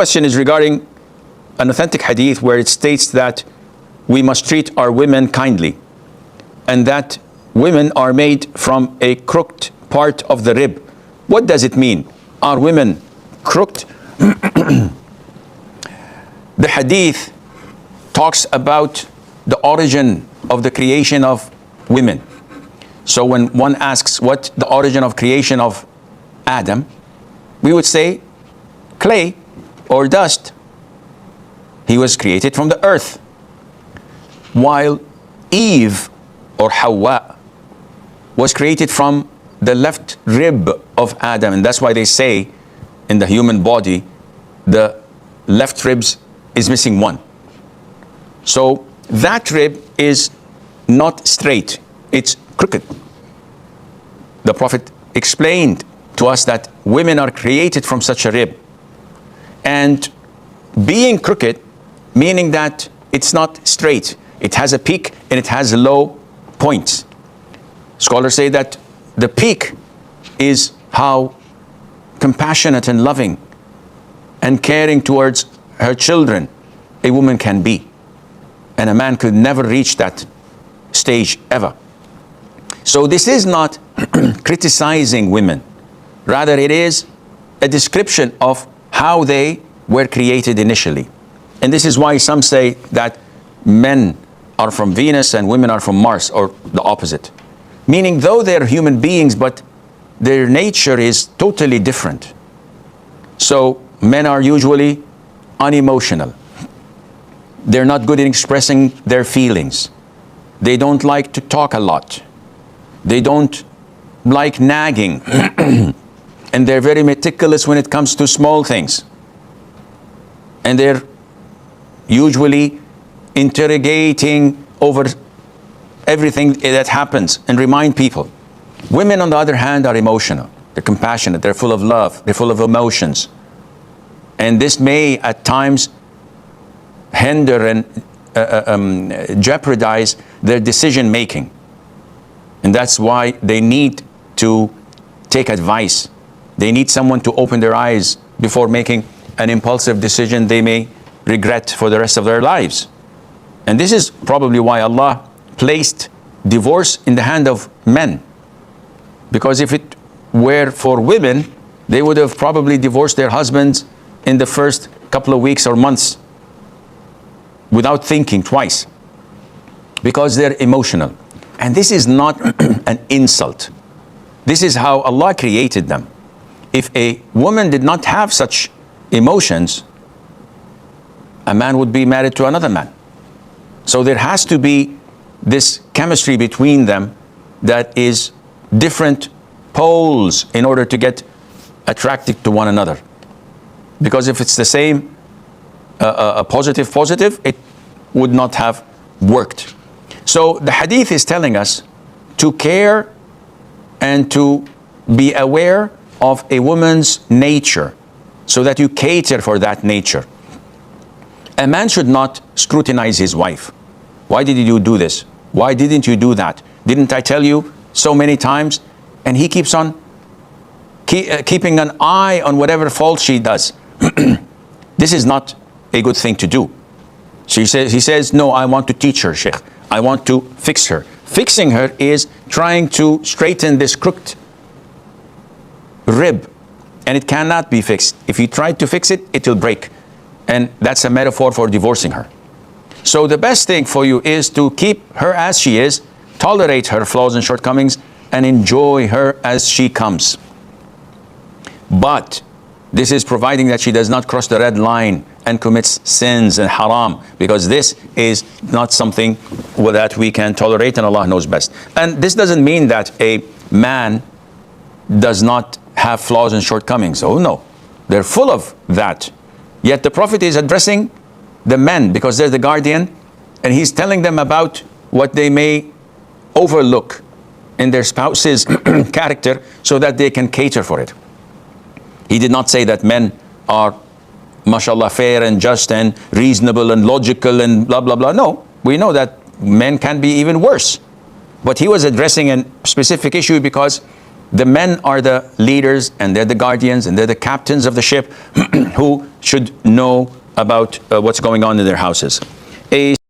Question is regarding an authentic hadith where it states that we must treat our women kindly, and that women are made from a crooked part of the rib. What does it mean? Are women crooked? The hadith talks about the origin of the creation of women. So when one asks what the origin of creation of Adam, we would say clay or dust. He was created from the earth. While Eve or Hawa was created from the left rib of Adam, and that's why they say in the human body the left ribs is missing one. So that rib is not straight, it's crooked. The Prophet explained to us that women are created from such a rib. And being crooked, meaning that it's not straight, it has a peak and it has low points. Scholars say that the peak is how compassionate and loving and caring towards her children a woman can be. And a man could never reach that stage ever. So this is not criticizing women. Rather, it is a description of how they were created initially. And this is why some say that men are from Venus and women are from Mars, or the opposite. Meaning, though they're human beings, but their nature is totally different. So men are usually unemotional. They're not good in expressing their feelings. They don't like to talk a lot. They don't like nagging. And they're very meticulous when it comes to small things. And they're usually interrogating over everything that happens and remind people. Women, on the other hand, are emotional. They're compassionate. They're full of love. They're full of emotions. And this may, at times, hinder and jeopardize their decision making. And that's why they need to take advice. They need someone to open their eyes before making an impulsive decision they may regret for the rest of their lives. And this is probably why Allah placed divorce in the hand of men. Because if it were for women, they would have probably divorced their husbands in the first couple of weeks or months without thinking twice, because they're emotional. And this is not an insult. This is how Allah created them. If a woman did not have such emotions, a man would be married to another man. So there has to be this chemistry between them that is different poles in order to get attracted to one another. Because if it's the same a positive, it would not have worked. So the hadith is telling us to care and to be aware of a woman's nature so that you cater for that nature. A man should not scrutinize his wife. Why did you do this? Why didn't you do that? Didn't I tell you so many times? And he keeps on keeping an eye on whatever fault she does. This is not a good thing to do. He says, no, I want to teach her, Sheikh. I want to fix her. Fixing her is trying to straighten this crooked rib. And it cannot be fixed. If you try to fix it, it will break. And that's a metaphor for divorcing her. So the best thing for you is to keep her as she is, tolerate her flaws and shortcomings, and enjoy her as she comes. But this is providing that she does not cross the red line and commits sins and haram, because this is not something that we can tolerate, and Allah knows best. And this doesn't mean that a man does not have flaws and shortcomings. Oh no, they're full of that. Yet the Prophet is addressing the men because they're the guardian, and he's telling them about what they may overlook in their spouse's character so that they can cater for it. He did not say that men are, mashallah, fair and just and reasonable and logical and blah, blah, blah. No, we know that men can be even worse. But he was addressing a specific issue because The men are the leaders, and they're the guardians, and they're the captains of the ship who should know about what's going on in their houses. A